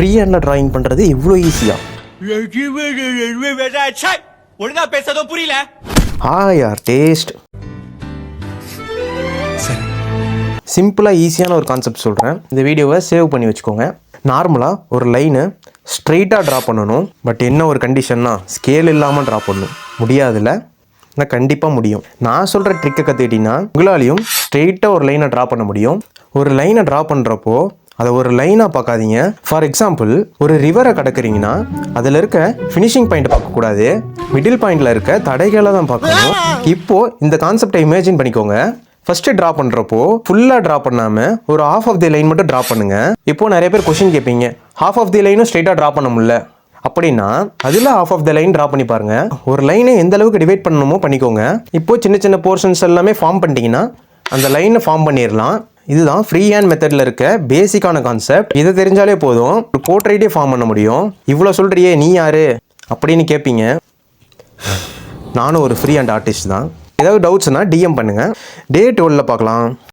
Free handle drawing பண்ணுறது இவ்வளோ ஈஸியா? ஒழுங்கா பேசதும் புரியல. யார் டேஸ்ட். சிம்பிளாக ஈஸியான ஒரு கான்செப்ட் சொல்கிறேன். இந்த வீடியோவை சேவ் பண்ணி வச்சுக்கோங்க. நார்மலாக ஒரு லைனை ஸ்ட்ரெயிட்டாக ட்ரா பண்ணணும். பட் என்ன ஒரு கண்டிஷன்னா ஸ்கேல் இல்லாமல் ட்ரா பண்ணணும். முடியாதுல்ல? நான் கண்டிப்பாக முடியும். நான் சொல்கிற ட்ரிக்கை கற்றுக்கிட்டிங்கன்னா உங்களாலையும் ஸ்ட்ரெயிட்டாக ஒரு லைனை ட்ரா பண்ண முடியும். ஒரு லைனை ட்ரா பண்ணுறப்போ அதை ஒரு லைனாக பார்க்காதீங்க. ஃபார் எக்ஸாம்பிள், ஒரு ரிவரை கடக்குறீங்கன்னா அதில் இருக்க ஃபினிஷிங் பாயிண்ட் பார்க்கக்கூடாது, மிடில் பாயிண்டில் இருக்க தடைகளை தான் பார்க்கணும். இப்போது இந்த கான்செப்டை இமேஜின் பண்ணிக்கோங்க. ஃபஸ்ட்டு ட்ரா பண்ணுறப்போ ஃபுல்லாக ட்ரா பண்ணாமல் ஒரு ஹாஃப் ஆஃப் தி லைன் மட்டும் ட்ரா பண்ணுங்கள். இப்போது நிறைய பேர் கொஷின் கேட்பீங்க, ஹாஃப் ஆஃப் தி லைனும் ஸ்ட்ரெயிட்டாக ட்ரா பண்ண முடியல அப்படின்னா அதில் half of the line draw பண்ணி பாருங்கள். ஒரு லைனை எந்த அளவுக்கு டிவைட் பண்ணணுமோ பண்ணிக்கோங்க. இப்போது சின்ன சின்ன போர்ஷன்ஸ் எல்லாமே ஃபார்ம் பண்ணிட்டீங்கன்னா அந்த லைனை ஃபார்ம் பண்ணிடலாம். இதுதான் ஃப்ரீ ஹேண்ட் மெத்தடில் இருக்க பேசிக்கான கான்செப்ட். இதை தெரிஞ்சாலே போதும் ஒரு போர்ட்ரைட்டே ஃபார்ம் பண்ண முடியும். இவ்வளோ சொல்கிறியே நீ யார் அப்படின்னு கேட்பீங்க. நானும் ஒரு ஃப்ரீ ஹேண்ட் ஆர்டிஸ்ட் தான். ஏதாவது டவுட்ஸ்னால் டிஎம் பண்ணுங்கள். டே 12 பார்க்கலாம்.